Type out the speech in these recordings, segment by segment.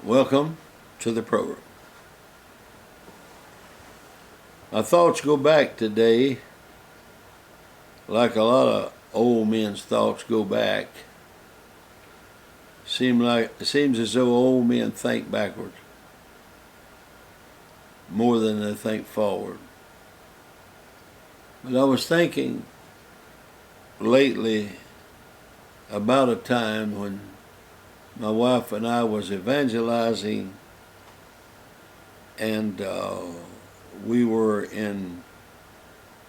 Welcome to the program. My thoughts go back today, like a lot of old men's thoughts go back. It seems as though old men think backwards more than they think forward. But I was thinking lately about a time when my wife and I was evangelizing, and we were in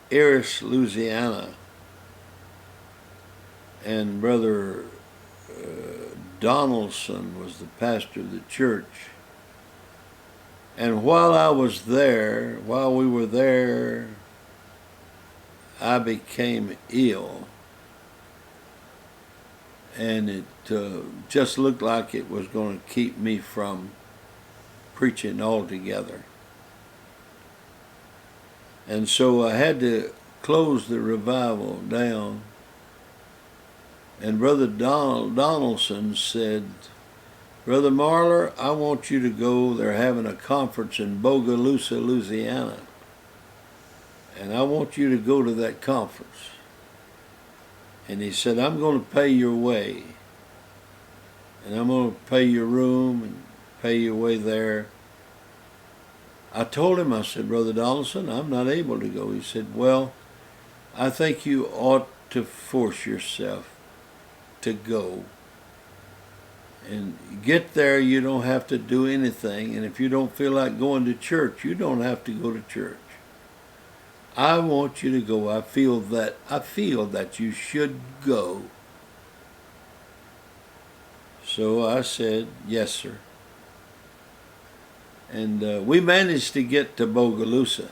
Eris, Louisiana, and Brother Donaldson was the pastor of the church. And while we were there, I became ill. And it just looked like it was going to keep me from preaching altogether. And so I had to close the revival down. And Brother Donaldson said, "Brother Marler, I want you to go. They're having a conference in Bogalusa, Louisiana. And I want you to go to that conference." And he said, "I'm going to pay your way. And I'm going to pay your room and pay your way there." I told him, I said, "Brother Donaldson, I'm not able to go." He said, "Well, I think you ought to force yourself to go. And get there, you don't have to do anything. And if you don't feel like going to church, you don't have to go to church. I want you to go. I feel that you should go." So I said, "Yes, sir." And we managed to get to Bogalusa.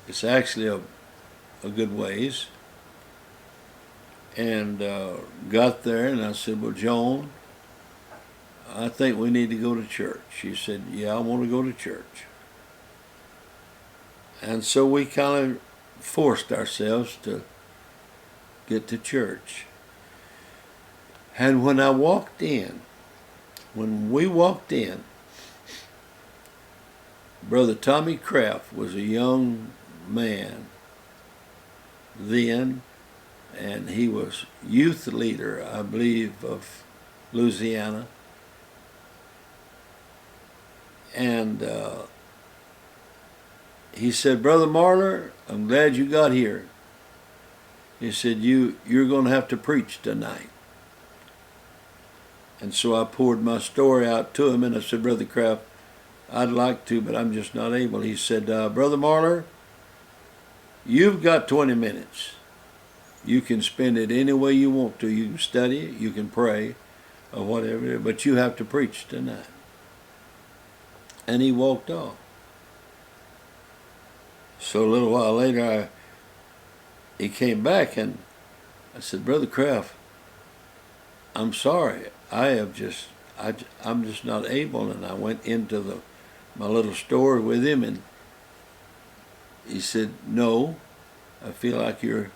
It's actually a good ways. And got there, and I said, "Well, Joan, I think we need to go to church." She said, "Yeah, I want to go to church." And so we kind of forced ourselves to get to church. And when we walked in, Brother Tommy Kraft was a young man then, and he was youth leader, I believe, of Louisiana. And he said, "Brother Marler, I'm glad you got here." He said, you're going to have to preach tonight." And so I poured my story out to him, and I said, "Brother Kraft, I'd like to, but I'm just not able." He said, "Brother Marler, you've got 20 minutes. You can spend it any way you want to. You can study, you can pray, or whatever, but you have to preach tonight." And he walked off. So a little while later, he came back, and I said, "Brother Kraft, I'm sorry. I'm just not able." And I went into my little store with him, and he said, "No, I feel like you're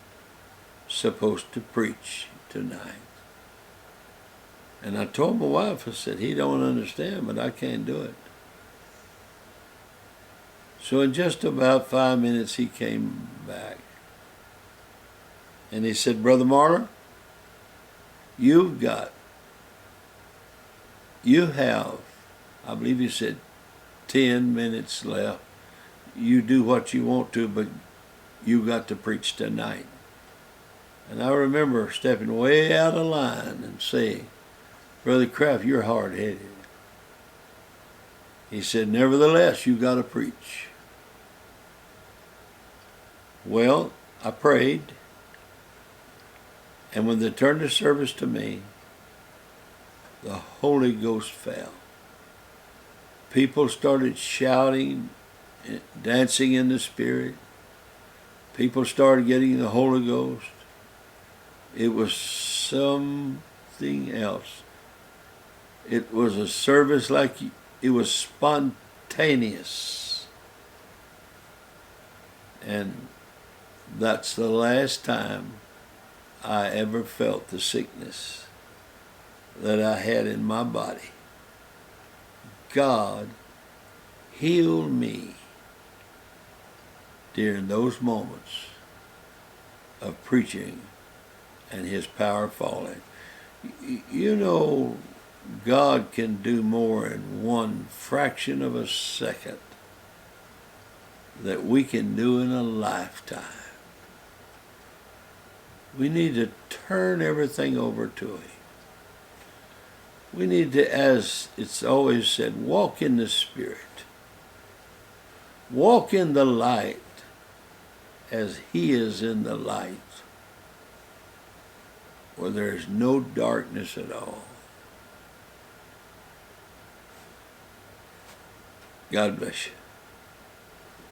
supposed to preach tonight." And I told my wife, I said, "He don't understand, but I can't do it." So in just about 5 minutes, he came back. And he said, "Brother Marler, you have, I believe he said, 10 minutes left. You do what you want to, but you got to preach tonight." And I remember stepping way out of line and saying, "Brother Kraft, you're hard-headed." He said, "Nevertheless, you got to preach." Well, I prayed, and when they turned the service to me, the Holy Ghost fell. People started shouting, dancing in the Spirit. People started getting the Holy Ghost. It was something else. It was a service it was spontaneous. And that's the last time I ever felt the sickness that I had in my body. God heal me during those moments of preaching and his power falling. You know, God can do more in one fraction of a second that we can do in a lifetime. We need to turn everything over to him. We need to, as it's always said, walk in the Spirit. Walk in the light as he is in the light, where there is no darkness at all. God bless you.